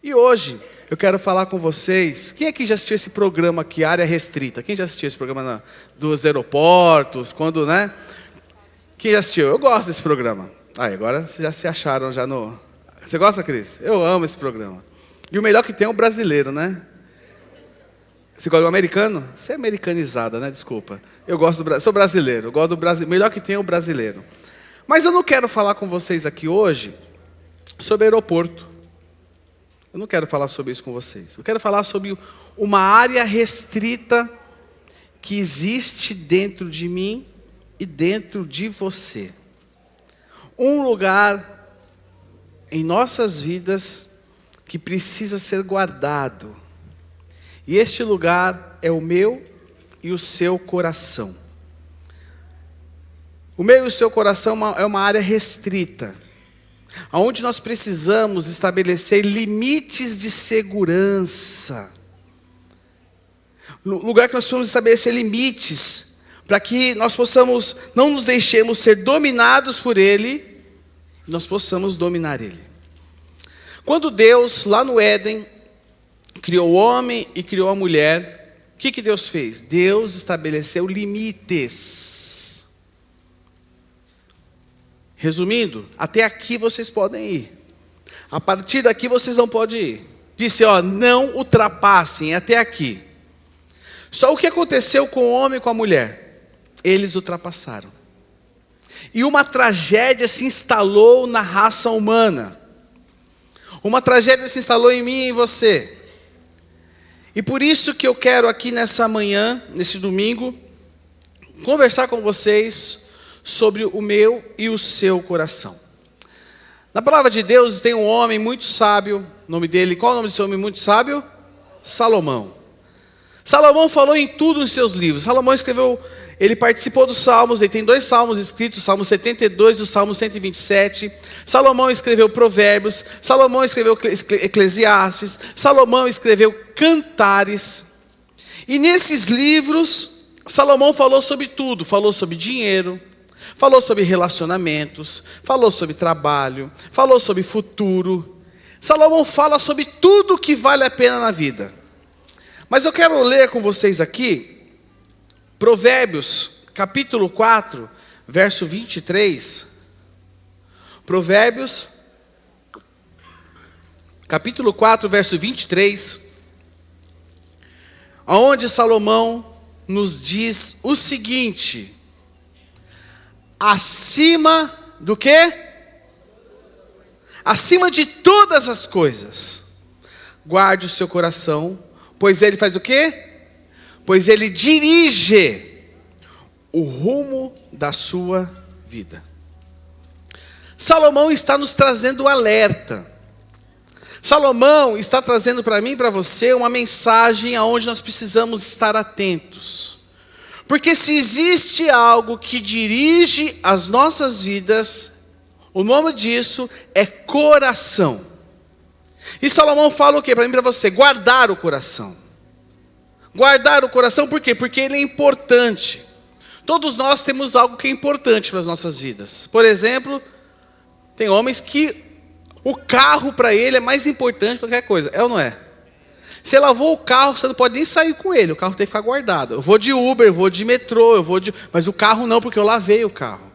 E hoje eu quero falar com vocês. Quem aqui já assistiu esse programa aqui, Área Restrita? Quem já assistiu esse programa dos aeroportos? Quando, né? Quem já assistiu? Eu gosto desse programa. Agora vocês já se acharam já no... Você gosta, Cris? Eu amo esse programa. E o melhor que tem é o brasileiro, né? Você gosta do americano? Você é americanizada, né? Desculpa. Eu gosto do sou brasileiro. Eu gosto do brasileiro. O melhor que tem é o brasileiro. Mas eu não quero falar com vocês aqui hoje sobre aeroporto. Eu não quero falar sobre isso com vocês. Eu quero falar sobre uma área restrita que existe dentro de mim e dentro de você. Um lugar em nossas vidas que precisa ser guardado. E este lugar é o meu e o seu coração. O meu e o seu coração é uma área restrita, onde nós precisamos estabelecer limites de segurança. Lugar que nós precisamos estabelecer limites, para que nós possamos, não nos deixemos ser dominados por Ele, e nós possamos dominar Ele. Quando Deus, lá no Éden, criou o homem e criou a mulher, o que Deus fez? Deus estabeleceu limites. Resumindo, até aqui vocês podem ir. A partir daqui vocês não podem ir. Disse, não ultrapassem, até aqui. Só o que aconteceu com o homem e com a mulher? Eles ultrapassaram. E uma tragédia se instalou na raça humana. Uma tragédia se instalou em mim e em você. E por isso que eu quero aqui nessa manhã, nesse domingo, conversar com vocês sobre o meu e o seu coração. Na palavra de Deus tem um homem muito sábio, o nome dele, qual é o nome desse homem muito sábio? Salomão. Salomão falou em tudo nos seus livros. Salomão escreveu, ele participou dos Salmos, ele tem 2 Salmos escritos, o Salmo 72 e o Salmo 127. Salomão escreveu Provérbios, Salomão escreveu Eclesiastes, Salomão escreveu Cantares. E nesses livros, Salomão falou sobre tudo, falou sobre dinheiro, falou sobre relacionamentos, falou sobre trabalho, falou sobre futuro. Salomão fala sobre tudo que vale a pena na vida. Mas eu quero ler com vocês aqui, Provérbios, capítulo 4, verso 23. Provérbios, capítulo 4, verso 23. Onde Salomão nos diz o seguinte: acima do quê? Acima de todas as coisas, guarde o seu coração, pois ele faz o quê? Pois ele dirige o rumo da sua vida. Salomão está nos trazendo um alerta. Salomão está trazendo para mim e para você uma mensagem aonde nós precisamos estar atentos. Porque se existe algo que dirige as nossas vidas, o nome disso é coração. E Salomão fala o quê para mim e para você? Guardar o coração. Guardar o coração por quê? Porque ele é importante. Todos nós temos algo que é importante para as nossas vidas. Por exemplo, tem homens que o carro para ele é mais importante que qualquer coisa. É ou não é? Você lavou o carro, você não pode nem sair com ele. O carro tem que ficar guardado. Eu vou de Uber, eu vou de metrô, mas o carro não, porque eu lavei o carro.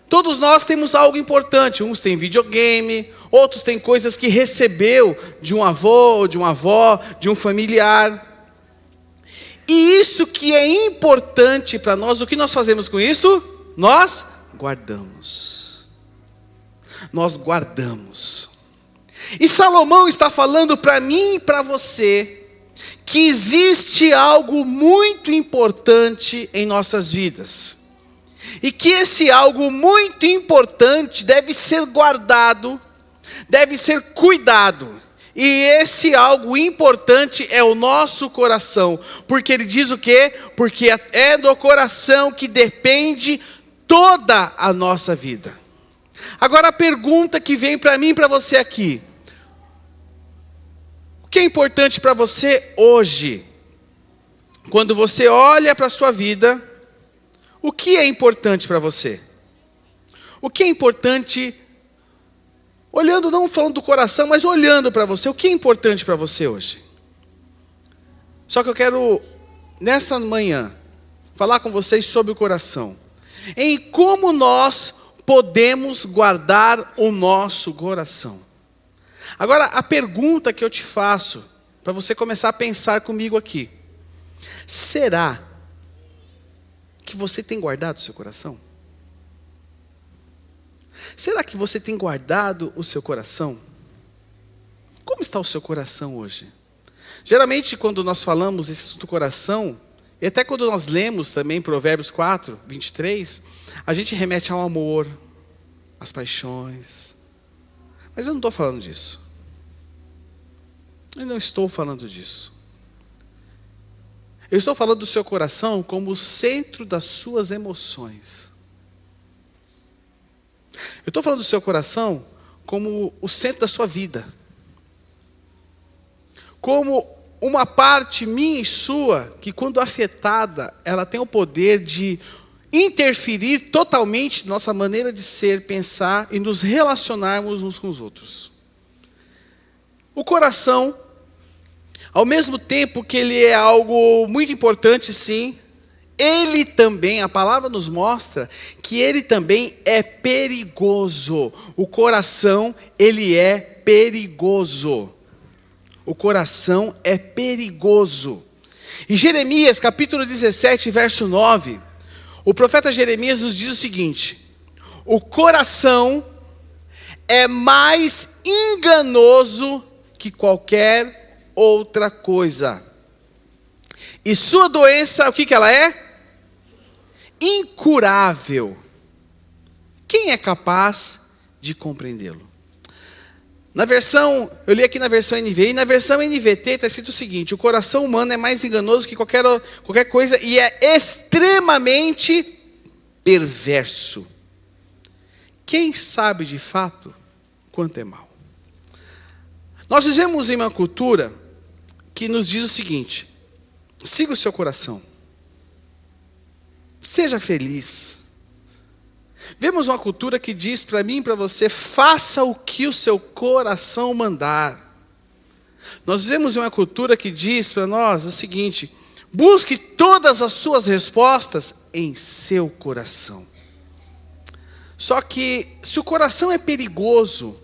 Todos nós temos algo importante. Uns têm videogame, outros têm coisas que recebeu de um avô, de uma avó, de um familiar. E isso que é importante para nós, o que nós fazemos com isso? Nós guardamos. Nós guardamos. E Salomão está falando para mim e para você que existe algo muito importante em nossas vidas. E que esse algo muito importante deve ser guardado, deve ser cuidado. E esse algo importante é o nosso coração. Porque ele diz o quê? Porque é do coração que depende toda a nossa vida. Agora a pergunta que vem para mim e para você aqui. O que é importante para você hoje? Quando você olha para a sua vida, o que é importante para você? O que é importante olhando, não falando do coração, mas olhando para você, o que é importante para você hoje? Só que eu quero, nessa manhã, falar com vocês sobre o coração. Em como nós podemos guardar o nosso coração. Agora, a pergunta que eu te faço, para você começar a pensar comigo aqui. Será que você tem guardado o seu coração? Será que você tem guardado o seu coração? Como está o seu coração hoje? Geralmente, quando nós falamos isso do coração, e até quando nós lemos também Provérbios 4, 23, a gente remete ao amor, às paixões. Mas eu não estou falando disso. Eu não estou falando disso. Eu estou falando do seu coração como o centro das suas emoções. Eu estou falando do seu coração como o centro da sua vida. Como uma parte minha e sua, que quando afetada, ela tem o poder de interferir totalmente na nossa maneira de ser, pensar e nos relacionarmos uns com os outros. O coração, ao mesmo tempo que ele é algo muito importante, sim, ele também, a palavra nos mostra que ele também é perigoso. O coração, ele é perigoso. O coração é perigoso. Em Jeremias, capítulo 17, verso 9, o profeta Jeremias nos diz o seguinte: o coração é mais enganoso que qualquer outra coisa. E sua doença, o que ela é? Incurável. Quem é capaz de compreendê-lo? Na versão, eu li aqui na versão NVI, e na versão NVT está escrito o seguinte: o coração humano é mais enganoso que qualquer coisa e é extremamente perverso. Quem sabe de fato quanto é mal? Nós vivemos em uma cultura que nos diz o seguinte: siga o seu coração. Seja feliz. Vemos uma cultura que diz para mim e para você: faça o que o seu coração mandar. Nós vivemos uma cultura que diz para nós o seguinte: busque todas as suas respostas em seu coração. Só que se o coração é perigoso,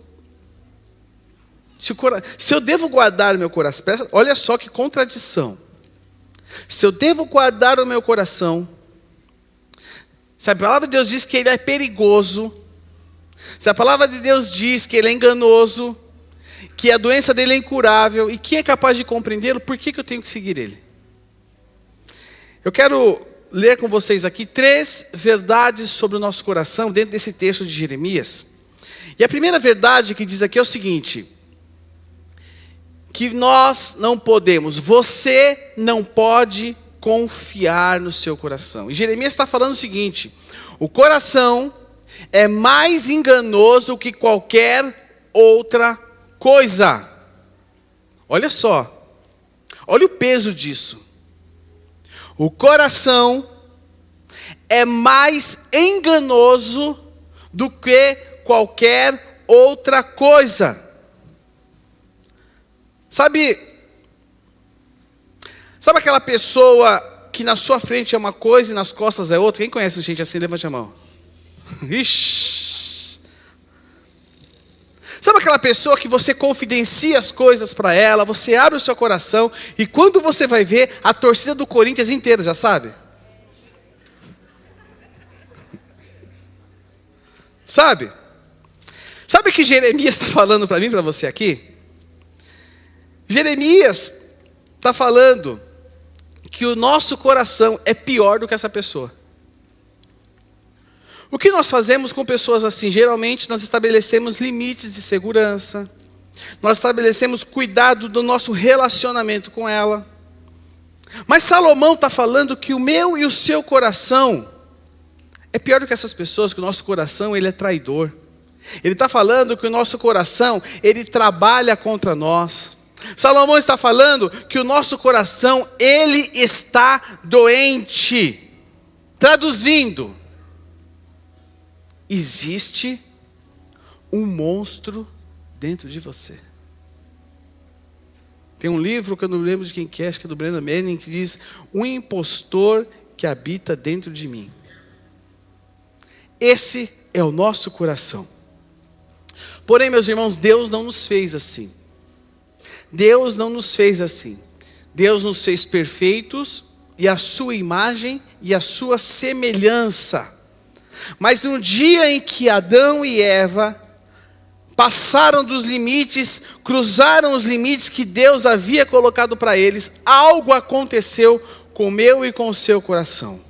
se eu devo guardar o meu coração, olha só que contradição. Se eu devo guardar o meu coração, se a palavra de Deus diz que ele é perigoso, se a palavra de Deus diz que ele é enganoso, que a doença dele é incurável, e quem é capaz de compreendê-lo, por que eu tenho que seguir ele? Eu quero ler com vocês aqui 3 verdades sobre o nosso coração, dentro desse texto de Jeremias. E a primeira verdade que diz aqui é o seguinte: que nós não podemos, você não pode confiar no seu coração. E Jeremias está falando o seguinte: o coração é mais enganoso que qualquer outra coisa. Olha só, olha o peso disso. O coração é mais enganoso do que qualquer outra coisa. Sabe aquela pessoa que na sua frente é uma coisa e nas costas é outra? Quem conhece gente assim? Levante a mão. Ixi. Sabe aquela pessoa que você confidencia as coisas para ela, você abre o seu coração, e quando você vai ver, a torcida do Corinthians inteira, já sabe? Sabe? Sabe o que Jeremias está falando para mim, para você aqui? Jeremias está falando que o nosso coração é pior do que essa pessoa. O que nós fazemos com pessoas assim? Geralmente nós estabelecemos limites de segurança, nós estabelecemos cuidado do nosso relacionamento com ela. Mas Salomão está falando que o meu e o seu coração é pior do que essas pessoas, que o nosso coração ele é traidor. Ele está falando que o nosso coração ele trabalha contra nós. Salomão está falando que o nosso coração, ele está doente. Traduzindo, existe um monstro dentro de você. Tem um livro que eu não lembro de quem que é, acho que é do Brennan Manning, que diz: o impostor que habita dentro de mim. Esse é o nosso coração. Porém, meus irmãos, Deus não nos fez assim. Deus não nos fez assim. Deus nos fez perfeitos e a sua imagem e a sua semelhança. Mas no dia em que Adão e Eva passaram dos limites, cruzaram os limites que Deus havia colocado para eles, algo aconteceu com o meu e com o seu coração.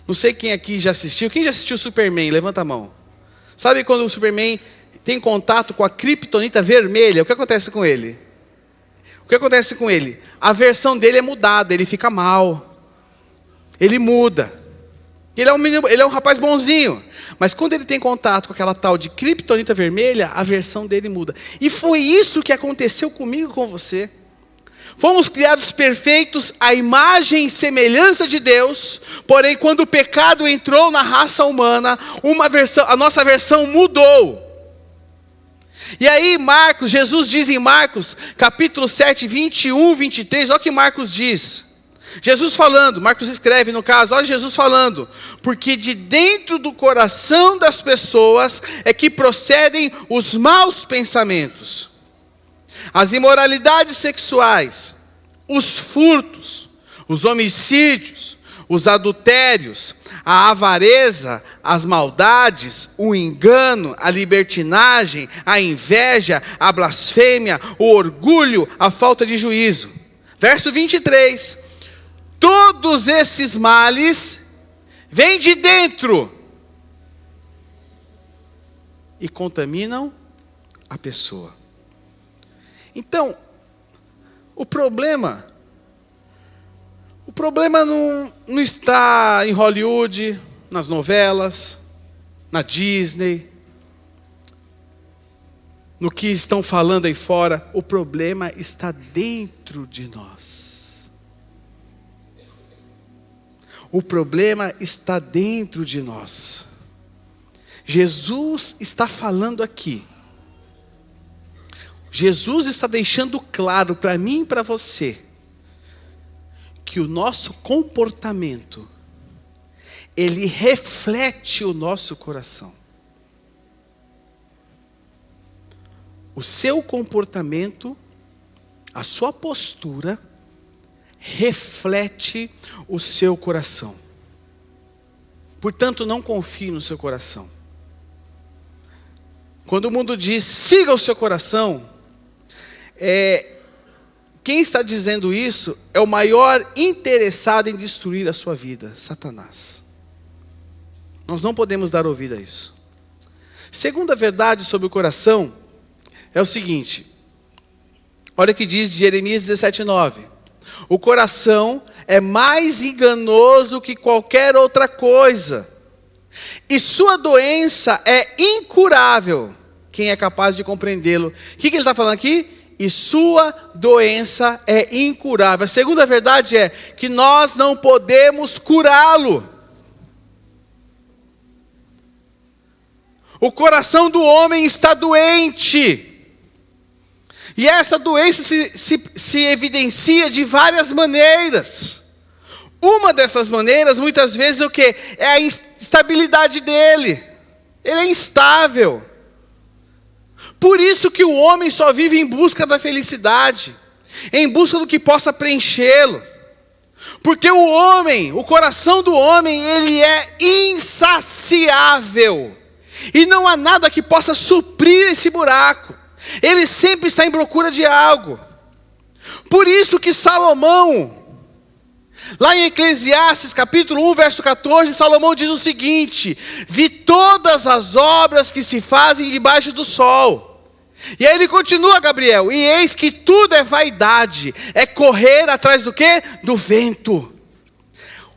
Não sei quem aqui já assistiu. Quem já assistiu Superman? Levanta a mão. Sabe quando o Superman tem contato com a kryptonita vermelha, o que acontece com ele? O que acontece com ele? A versão dele é mudada, ele fica mal. Ele muda. Ele é um rapaz bonzinho. Mas quando ele tem contato com aquela tal de kryptonita vermelha, a versão dele muda. E foi isso que aconteceu comigo e com você. Fomos criados perfeitos à imagem e semelhança de Deus, porém quando o pecado entrou na raça humana, a nossa versão mudou. E aí Jesus diz em Marcos, capítulo 7, 21, 23, olha o que Marcos diz. Jesus falando, Marcos escreve no caso, olha Jesus falando: porque de dentro do coração das pessoas é que procedem os maus pensamentos, as imoralidades sexuais, os furtos, os homicídios, os adultérios, a avareza, as maldades, o engano, a libertinagem, a inveja, a blasfêmia, o orgulho, a falta de juízo. Verso 23. Todos esses males vêm de dentro e contaminam a pessoa. Então, o problema não está em Hollywood, nas novelas, na Disney, no que estão falando aí fora. O problema está dentro de nós. O problema está dentro de nós. Jesus está falando aqui. Jesus está deixando claro para mim e para você que o nosso comportamento, ele reflete o nosso coração. O seu comportamento, a sua postura, reflete o seu coração. Portanto, não confie no seu coração. Quando o mundo diz, siga o seu coração, quem está dizendo isso é o maior interessado em destruir a sua vida, Satanás. Nós não podemos dar ouvido a isso. Segunda verdade sobre o coração é o seguinte. Olha o que diz Jeremias 17:9. O coração é mais enganoso que qualquer outra coisa, e sua doença é incurável. Quem é capaz de compreendê-lo? O que ele está falando aqui? E sua doença é incurável. A segunda verdade é que nós não podemos curá-lo. O coração do homem está doente. E essa doença se evidencia de várias maneiras. Uma dessas maneiras, muitas vezes, o que? É a instabilidade dele. Ele é instável. Por isso que o homem só vive em busca da felicidade, em busca do que possa preenchê-lo. Porque o coração do homem, ele é insaciável. E não há nada que possa suprir esse buraco. Ele sempre está em procura de algo. Por isso que Salomão, lá em Eclesiastes capítulo 1, verso 14, Salomão diz o seguinte: vi todas as obras que se fazem debaixo do sol. E aí ele continua, Gabriel, e eis que tudo é vaidade, é correr atrás do quê? Do vento.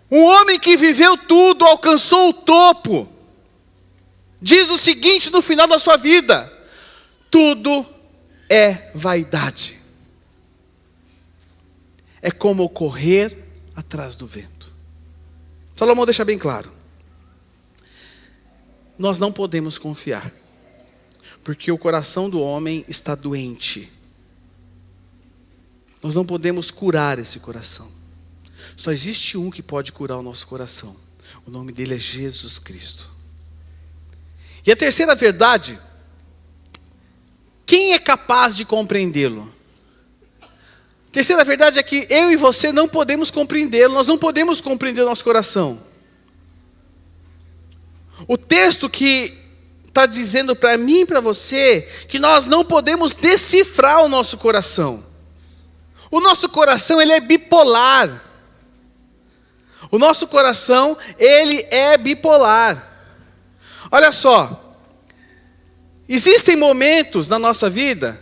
Um homem que viveu tudo, alcançou o topo, diz o seguinte no final da sua vida: tudo é vaidade. É como correr atrás do vento. Salomão deixa bem claro. Nós não podemos confiar. Porque o coração do homem está doente. Nós não podemos curar esse coração. Só existe um que pode curar o nosso coração. O nome dele é Jesus Cristo. E a terceira verdade, quem é capaz de compreendê-lo? A terceira verdade é que eu e você não podemos compreendê-lo, nós não podemos compreender o nosso coração. O texto que está dizendo para mim e para você que nós não podemos decifrar o nosso coração. O nosso coração, ele é bipolar. O nosso coração, ele é bipolar. Olha só, existem momentos na nossa vida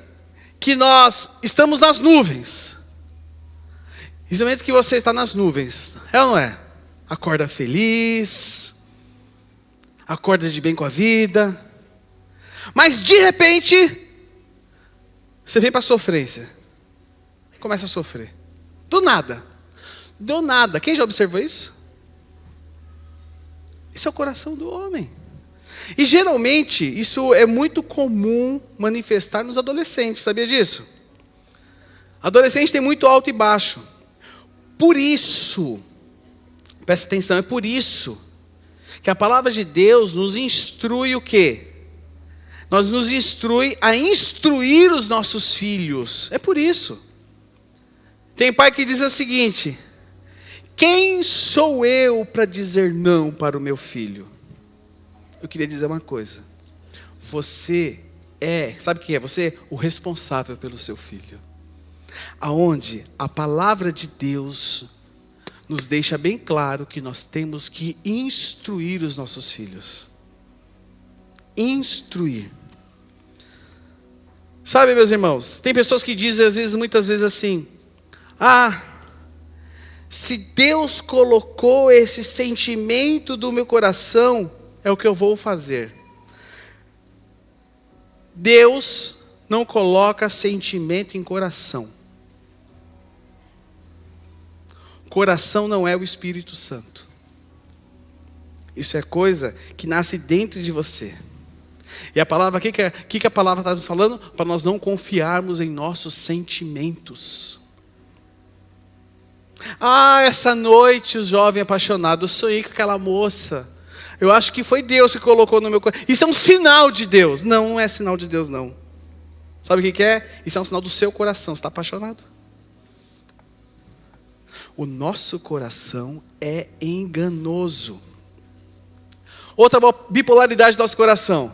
que nós estamos nas nuvens. Existe um momento que você está nas nuvens, é ou não é? Acorda feliz, acorda de bem com a vida, mas de repente, você vem para a sofrência, começa a sofrer, do nada, quem já observou isso? Isso é o coração do homem, e geralmente isso é muito comum manifestar nos adolescentes, sabia disso? Adolescente tem muito alto e baixo, por isso, presta atenção, é por isso, que a palavra de Deus nos instrui o quê? Nos instrui a instruir os nossos filhos. É por isso. Tem pai que diz o seguinte: quem sou eu para dizer não para o meu filho? Eu queria dizer uma coisa. Você sabe quem é? Você é o responsável pelo seu filho. Aonde a palavra de Deus nos deixa bem claro que nós temos que instruir os nossos filhos. Instruir. Sabe, meus irmãos, tem pessoas que dizem, muitas vezes assim: se Deus colocou esse sentimento do meu coração, é o que eu vou fazer. Deus não coloca sentimento em coração. Coração não é o Espírito Santo. Isso é coisa que nasce dentro de você. E a palavra, o que a palavra está nos falando? Para nós não confiarmos em nossos sentimentos. Essa noite, o jovem apaixonado, eu sonhei com aquela moça. Eu acho que foi Deus que colocou no meu coração. Isso é um sinal de Deus. Não, não é sinal de Deus, não. Sabe o que é? Isso é um sinal do seu coração. Você está apaixonado? O nosso coração é enganoso. Outra bipolaridade do nosso coração.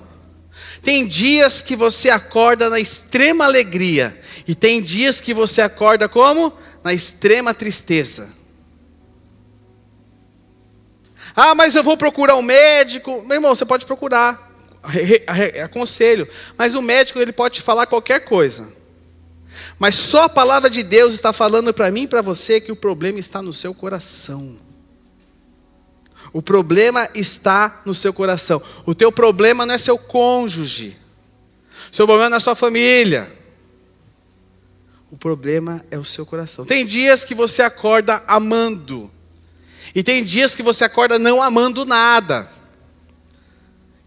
Tem dias que você acorda na extrema alegria. E tem dias que você acorda como? Na extrema tristeza. Mas eu vou procurar um médico. Meu irmão, você pode procurar. Aconselho. Mas o médico, ele pode te falar qualquer coisa. Mas só a palavra de Deus está falando para mim e para você que o problema está no seu coração. O problema está no seu coração. O teu problema não é seu cônjuge. O seu problema não é sua família. O problema é o seu coração. Tem dias que você acorda amando. E tem dias que você acorda não amando nada.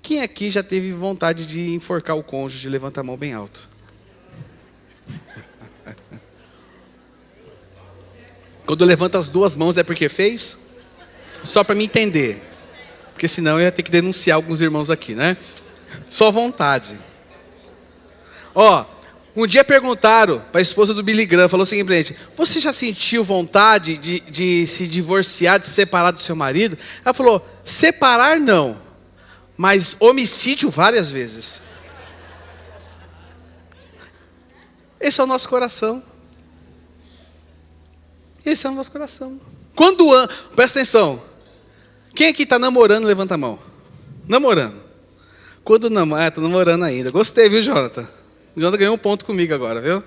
Quem aqui já teve vontade de enforcar o cônjuge? Levanta a mão bem alto. Quando levanta as duas mãos é porque fez? Só para me entender. Porque senão eu ia ter que denunciar alguns irmãos aqui, né? Só vontade. Um dia perguntaram para a esposa do Billy Graham, falou o seguinte pra gente: você já sentiu vontade de se divorciar, de se separar do seu marido? Ela falou: separar não, mas homicídio várias vezes. Esse é o nosso coração. Esse é o nosso coração. Presta atenção. Quem aqui está namorando, levanta a mão. Namorando. Quando namora, está namorando ainda. Gostei, viu, Jonathan? O Jonathan ganhou um ponto comigo agora, viu?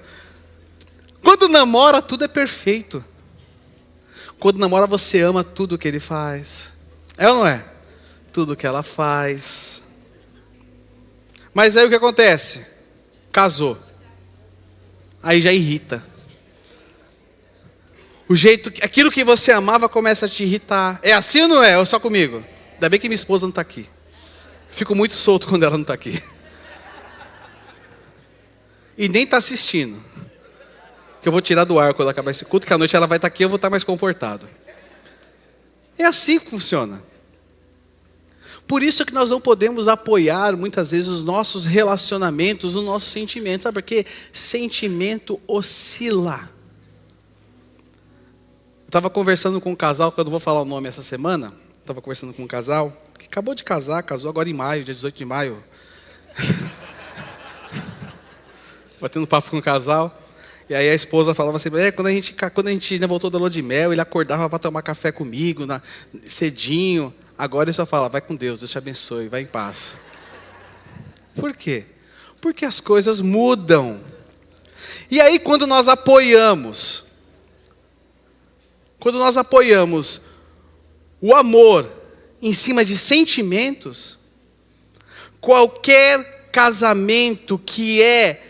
Quando namora, tudo é perfeito. Quando namora, você ama tudo que ele faz. É ou não é? Tudo que ela faz. Mas aí o que acontece? Casou. Aí já irrita. Aquilo que você amava começa a te irritar. É assim ou não é? Ou só comigo? Ainda bem que minha esposa não está aqui. Fico muito solto quando ela não está aqui. e nem está assistindo. Que eu vou tirar do ar quando acabar esse culto, que à noite ela vai estar aqui e eu vou estar mais comportado. É assim que funciona. Por isso que nós não podemos apoiar muitas vezes os nossos relacionamentos, os nossos sentimentos. Sabe por quê? Sentimento oscila. Eu estava conversando com um casal, que eu não vou falar o nome essa semana. Estava conversando com um casal, que acabou de casar, casou agora em maio, dia 18 de maio. Batendo papo com o casal. E aí a esposa falava assim, quando a gente voltou da lua de mel, ele acordava para tomar café comigo, cedinho. Agora ele só fala, vai com Deus, Deus te abençoe, vai em paz. Por quê? Porque as coisas mudam. E aí quando nós apoiamos o amor em cima de sentimentos, qualquer casamento que é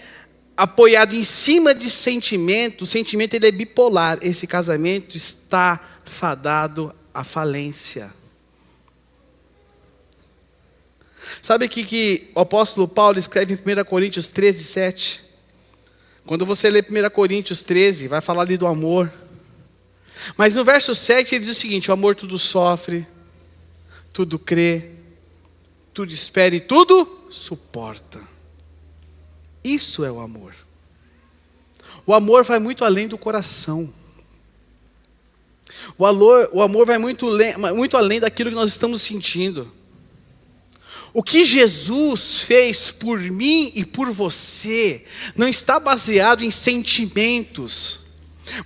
apoiado em cima de sentimento, o sentimento ele é bipolar, esse casamento está fadado à falência. Sabe o que o apóstolo Paulo escreve em 1 Coríntios 13, 7? Quando você lê 1 Coríntios 13, vai falar ali do amor. Mas no verso 7 ele diz o seguinte, o amor tudo sofre, tudo crê, tudo espera e tudo suporta. Isso é o amor. O amor vai muito além do coração. O amor vai muito além daquilo que nós estamos sentindo. O que Jesus fez por mim e por você não está baseado em sentimentos,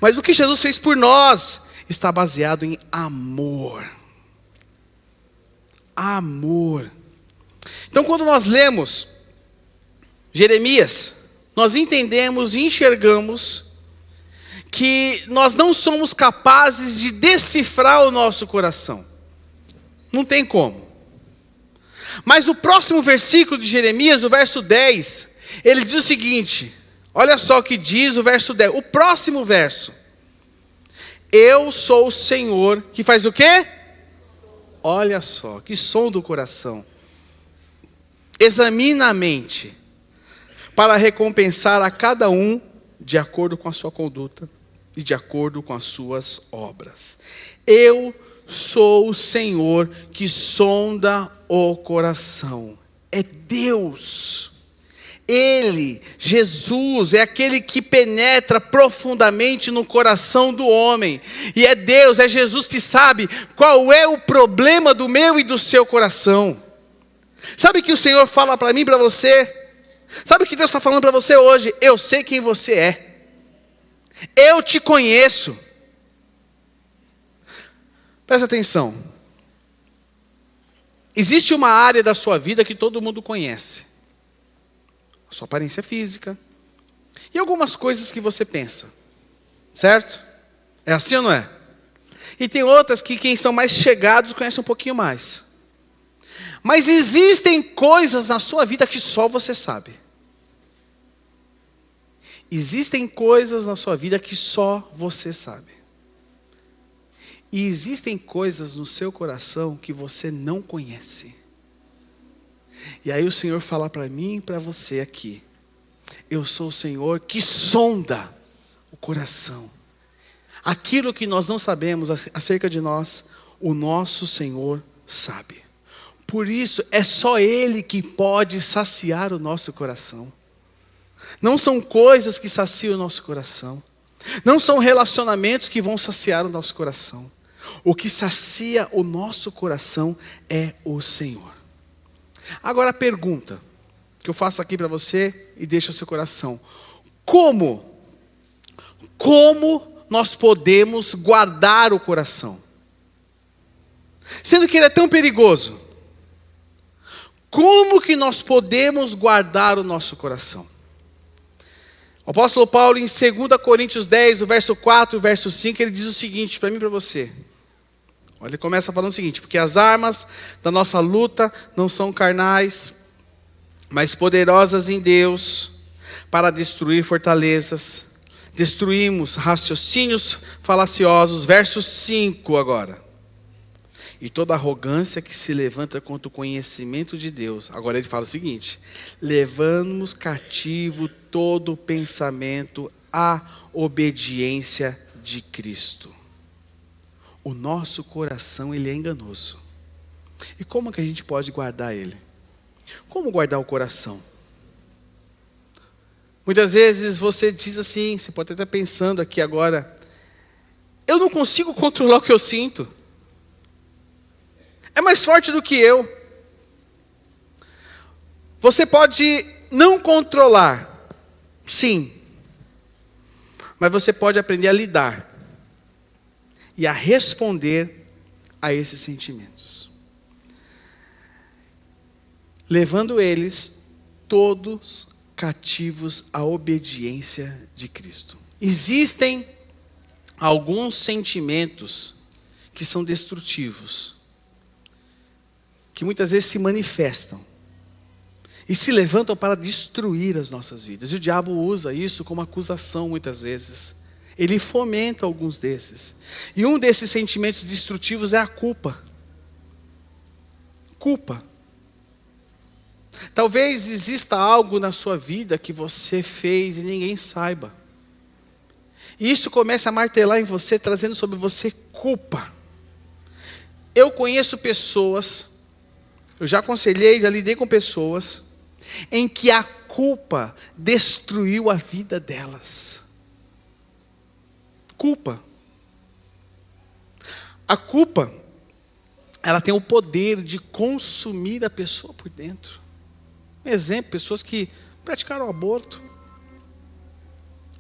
mas o que Jesus fez por nós está baseado em amor. Amor. Então quando nós lemos Jeremias, nós entendemos e enxergamos que nós não somos capazes de decifrar o nosso coração. Não tem como. Mas o próximo versículo de Jeremias, o verso 10, ele diz o seguinte, olha só o que diz o verso 10, o próximo verso. Eu sou o Senhor que faz o quê? Olha só, que som do coração. Examina a mente, para recompensar a cada um de acordo com a sua conduta e de acordo com as suas obras. Eu sou o Senhor que sonda o coração. É Deus. Ele, Jesus, é aquele que penetra profundamente no coração do homem. E é Deus, é Jesus que sabe qual é o problema do meu e do seu coração. Sabe o que o Senhor fala para mim e para você? Sabe o que Deus está falando para você hoje? Eu sei quem você é. Eu te conheço. Presta atenção. Existe uma área da sua vida que todo mundo conhece. A sua aparência física. E algumas coisas que você pensa. Certo? É assim ou não é? E tem outras que quem são mais chegados conhecem um pouquinho mais. Mas existem coisas na sua vida que só você sabe. Existem coisas na sua vida que só você sabe. E existem coisas no seu coração que você não conhece. E aí o Senhor fala para mim e para você aqui. Eu sou o Senhor que sonda o coração. Aquilo que nós não sabemos acerca de nós, o nosso Senhor sabe. Por isso, é só Ele que pode saciar o nosso coração. Não são coisas que saciam o nosso coração. Não são relacionamentos que vão saciar o nosso coração. O que sacia o nosso coração é o Senhor. Agora a pergunta que eu faço aqui para você e deixa o seu coração. Como nós podemos guardar o coração? Sendo que ele é tão perigoso. Como que nós podemos guardar o nosso coração? O apóstolo Paulo em 2 Coríntios 10, o verso 4 e o verso 5, ele diz o seguinte para mim e para você. Ele começa falando o seguinte, porque as armas da nossa luta não são carnais, mas poderosas em Deus para destruir fortalezas. Destruímos raciocínios falaciosos. Verso 5 agora. e toda arrogância que se levanta contra o conhecimento de Deus. Agora ele fala o seguinte: levamos cativo todo pensamento à obediência de Cristo. O nosso coração, ele é enganoso. E como que a gente pode guardar ele? Como guardar o coração? Muitas vezes você diz assim, você pode estar pensando aqui agora: eu não consigo controlar o que eu sinto. É mais forte do que eu. Você pode não controlar, sim. Mas você pode aprender a lidar e a responder a esses sentimentos, levando eles todos cativos à obediência de Cristo. Existem alguns sentimentos que são destrutivos, que muitas vezes se manifestam e se levantam para destruir as nossas vidas. E o diabo usa isso como acusação muitas vezes. Ele fomenta alguns desses. E um desses sentimentos destrutivos é a culpa. Culpa. Talvez exista algo na sua vida que você fez e ninguém saiba. E isso começa a martelar em você, trazendo sobre você culpa. Eu conheço pessoas, eu já aconselhei, já lidei com pessoas, em que a culpa destruiu a vida delas. Culpa. A culpa, ela tem o poder de consumir a pessoa por dentro. Um exemplo, pessoas que praticaram aborto.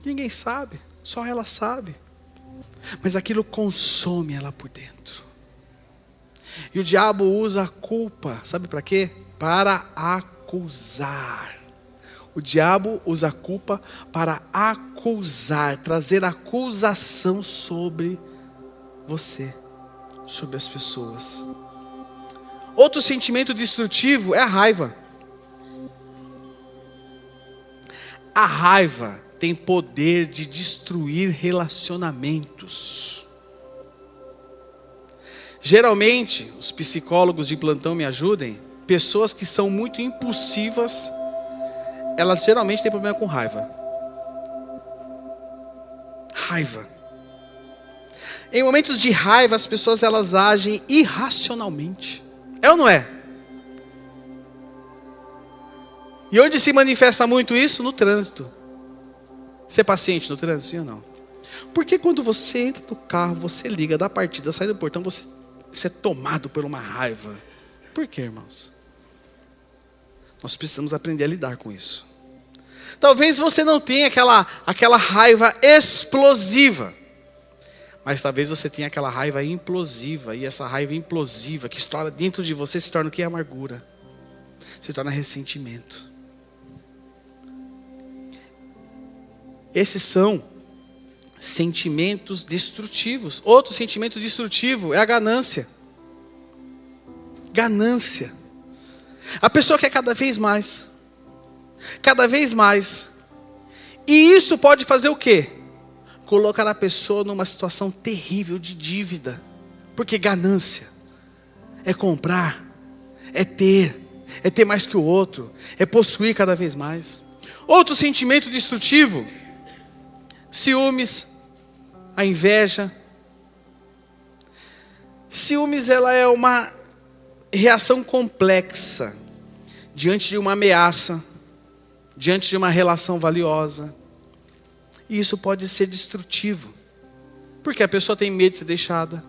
Ninguém sabe, só ela sabe. Mas aquilo consome ela por dentro. E o diabo usa a culpa, sabe para quê? Para acusar. O diabo usa a culpa para acusar, trazer acusação sobre você, sobre as pessoas. Outro sentimento destrutivo é a raiva. A raiva tem poder de destruir relacionamentos. Geralmente, os psicólogos de plantão me ajudem, pessoas que são muito impulsivas, elas geralmente têm problema com raiva. Raiva. Em momentos de raiva, as pessoas elas agem irracionalmente. É ou não é? E onde se manifesta muito isso? No trânsito. Você é paciente no trânsito, sim ou não? Porque quando você entra no carro, você liga da partida, sai do portão, você é tomado por uma raiva. Por quê, irmãos? Nós precisamos aprender a lidar com isso. Talvez você não tenha aquela raiva explosiva, mas talvez você tenha aquela raiva implosiva, e essa raiva implosiva que estoura dentro de você se torna o que? Amargura, se torna ressentimento. Esses são sentimentos destrutivos. Outro sentimento destrutivo é a ganância. Ganância. A pessoa quer cada vez mais. Cada vez mais. E isso pode fazer o quê? Colocar a pessoa numa situação terrível de dívida. Porque ganância é comprar, é ter mais que o outro, é possuir cada vez mais. Outro sentimento destrutivo: ciúmes, a inveja. Ciúmes, ela é uma reação complexa diante de uma ameaça, diante de uma relação valiosa. E isso pode ser destrutivo, porque a pessoa tem medo de ser deixada,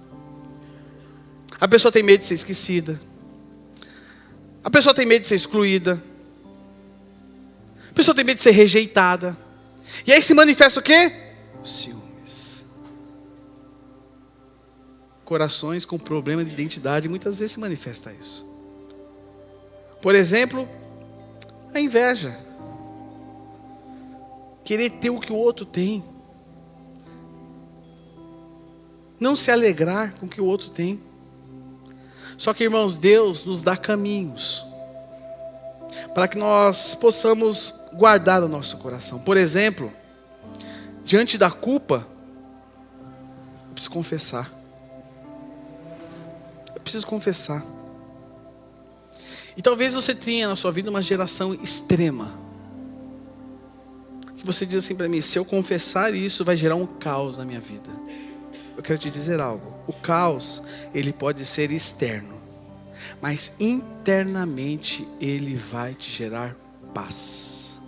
a pessoa tem medo de ser esquecida, a pessoa tem medo de ser excluída, a pessoa tem medo de ser rejeitada. E aí se manifesta o quê? Ciúmes. Corações com problema de identidade, muitas vezes se manifesta isso. Por exemplo, a inveja. Querer ter o que o outro tem. Não se alegrar com o que o outro tem. Só que, irmãos, Deus nos dá caminhos para que nós possamos guardar o nosso coração. Por exemplo, diante da culpa, eu preciso confessar. Eu preciso confessar. E talvez você tenha na sua vida uma geração extrema. Que você diz assim para mim, se eu confessar isso, vai gerar um caos na minha vida. Eu quero te dizer algo. O caos, ele pode ser externo. Mas internamente, ele vai te gerar paz.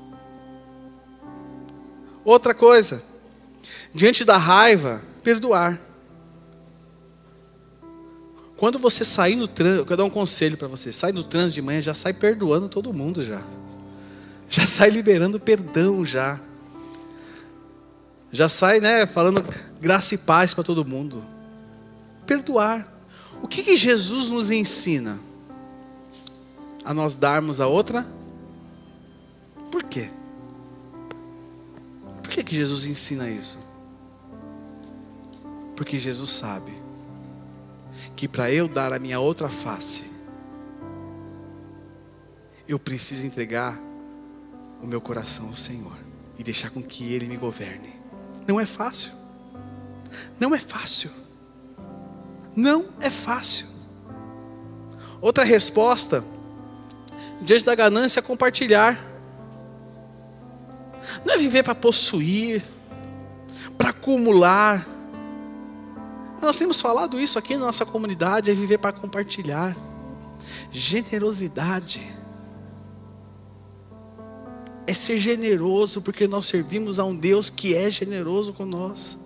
Outra coisa. Diante da raiva, perdoar. Quando você sair no trânsito, eu quero dar um conselho para você. Sai no trânsito de manhã, já sai perdoando todo mundo já. Já sai liberando perdão já. Já sai, falando graça e paz para todo mundo. Perdoar. O que Jesus nos ensina? A nós darmos a outra? Por quê? Por que Jesus ensina isso? Porque Jesus sabe que para eu dar a minha outra face, eu preciso entregar o meu coração ao Senhor e deixar com que Ele me governe. Não é fácil. Não é fácil. Não é fácil. Outra resposta, diante da ganância, é compartilhar. Não é viver para possuir, para acumular. Nós temos falado isso aqui na nossa comunidade, é viver para compartilhar. Generosidade. É ser generoso, porque nós servimos a um Deus que é generoso com nós.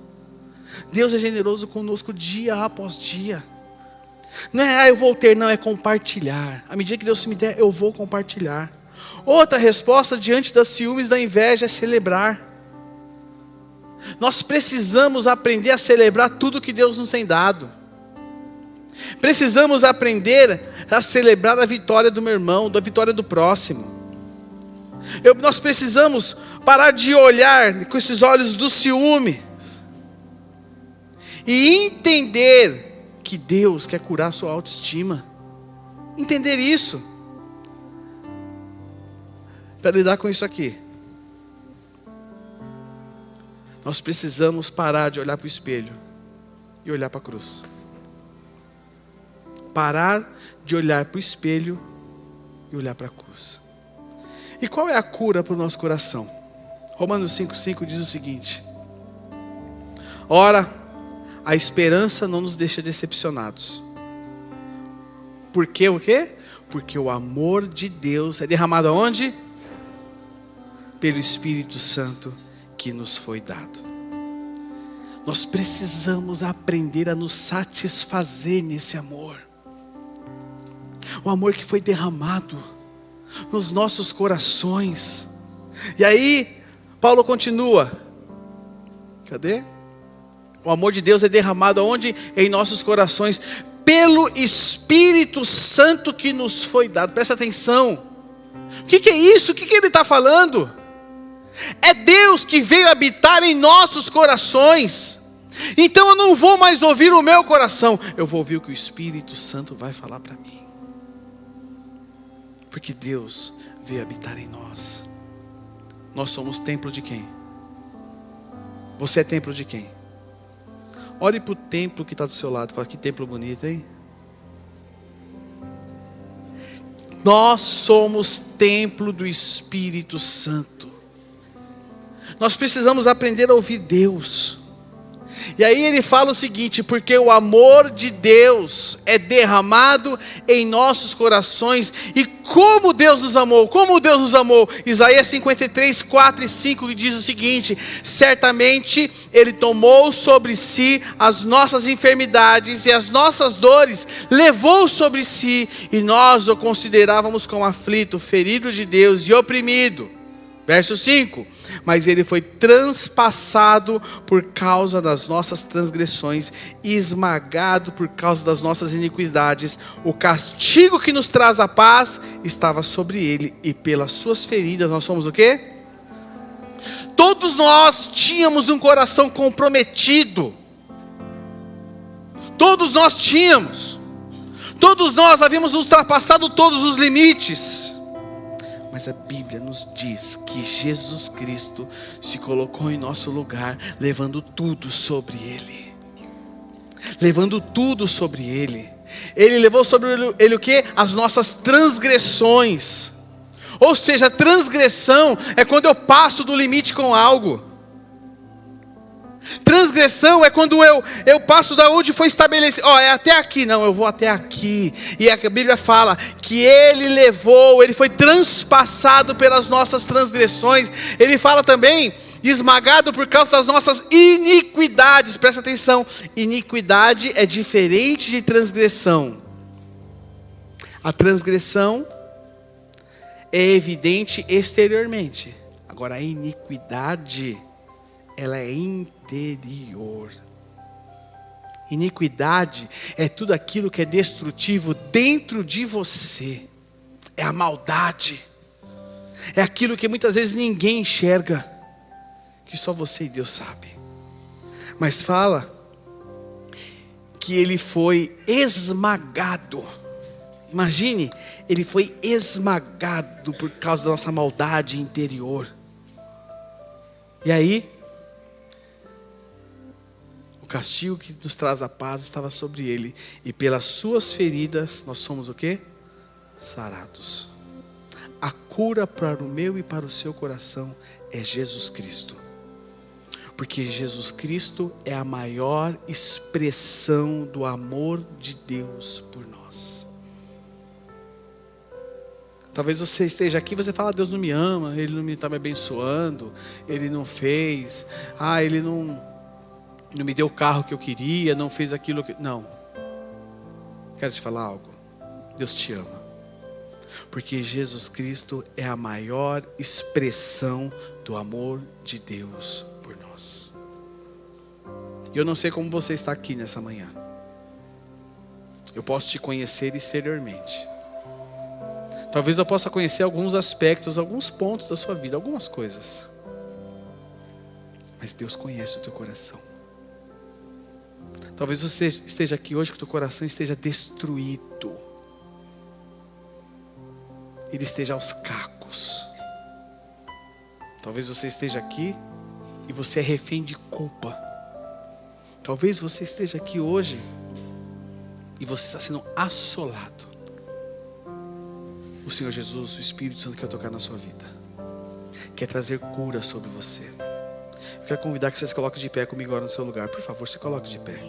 Deus é generoso conosco dia após dia. Não é, eu vou ter, não, é compartilhar. À medida que Deus me der, eu vou compartilhar. Outra resposta diante das ciúmes, da inveja, é celebrar. Nós precisamos aprender a celebrar tudo que Deus nos tem dado. Precisamos aprender a celebrar a vitória do meu irmão, da vitória do próximo. Nós precisamos parar de olhar com esses olhos do ciúme e entender que Deus quer curar a sua autoestima. Entender isso. Para lidar com isso aqui, nós precisamos parar de olhar para o espelho e olhar para a cruz. Parar de olhar para o espelho e olhar para a cruz. E qual é a cura para o nosso coração? Romanos 5,5 diz o seguinte: ora, a esperança não nos deixa decepcionados. Por quê? O quê? Porque o amor de Deus é derramado aonde? Pelo Espírito Santo que nos foi dado. Nós precisamos aprender a nos satisfazer nesse amor. O amor que foi derramado nos nossos corações. E aí, Paulo continua. Cadê? O amor de Deus é derramado aonde? Em nossos corações, pelo Espírito Santo que nos foi dado. Presta atenção. O que é isso? O que ele está falando? É Deus que veio habitar em nossos corações. Então eu não vou mais ouvir o meu coração, eu vou ouvir o que o Espírito Santo vai falar para mim. Porque Deus veio habitar em nós. Nós somos templo de quem? Você é templo de quem? Olhe para o templo que está do seu lado. Fala, que templo bonito, hein? Nós somos templo do Espírito Santo. Nós precisamos aprender a ouvir Deus. E aí ele fala o seguinte: porque o amor de Deus é derramado em nossos corações. E como Deus nos amou? Como Deus nos amou? Isaías 53, 4 e 5 diz o seguinte: certamente Ele tomou sobre si as nossas enfermidades e as nossas dores levou sobre si, e nós o considerávamos como aflito, ferido de Deus e oprimido. Verso 5, mas Ele foi transpassado por causa das nossas transgressões, e esmagado por causa das nossas iniquidades. O castigo que nos traz a paz estava sobre Ele, e pelas suas feridas nós somos o quê? Todos nós tínhamos um coração comprometido. Todos nós tínhamos. Todos nós havíamos ultrapassado todos os limites. Mas a Bíblia nos diz que Jesus Cristo se colocou em nosso lugar, levando tudo sobre Ele. Levando tudo sobre Ele. Ele levou sobre ele o quê? As nossas transgressões. Ou seja, transgressão é quando eu passo do limite com algo. Transgressão é quando eu passo da onde foi estabelecido. É até aqui. Não, eu vou até aqui. E a Bíblia fala que ele foi transpassado pelas nossas transgressões. Ele fala também, esmagado por causa das nossas iniquidades. Presta atenção, iniquidade é diferente de transgressão. A transgressão é evidente exteriormente. Agora a iniquidade, ela é interior. Iniquidade é tudo aquilo que é destrutivo dentro de você. É a maldade. É aquilo que muitas vezes ninguém enxerga, que só você e Deus sabe. Mas fala que ele foi esmagado. Imagine, ele foi esmagado por causa da nossa maldade interior. E aí, o castigo que nos traz a paz estava sobre ele. E pelas suas feridas, nós somos o quê? Sarados. A cura para o meu e para o seu coração é Jesus Cristo. Porque Jesus Cristo é a maior expressão do amor de Deus por nós. Talvez você esteja aqui e você fala, Deus não me ama, Ele não me está me abençoando, Ele não fez, Ele não me deu o carro que eu queria, não fez aquilo que... Não. Quero te falar algo. Deus te ama. Porque Jesus Cristo é a maior expressão do amor de Deus por nós. E eu não sei como você está aqui nessa manhã. Eu posso te conhecer exteriormente. Talvez eu possa conhecer alguns aspectos, alguns pontos da sua vida, algumas coisas. Mas Deus conhece o teu coração. Talvez você esteja aqui hoje que o teu coração esteja destruído. Ele esteja aos cacos. Talvez você esteja aqui e você é refém de culpa. Talvez você esteja aqui hoje e você está sendo assolado. O Senhor Jesus, o Espírito Santo quer tocar na sua vida. Quer trazer cura sobre você. Eu quero convidar que você se coloque de pé comigo agora no seu lugar. Por favor, se coloque de pé.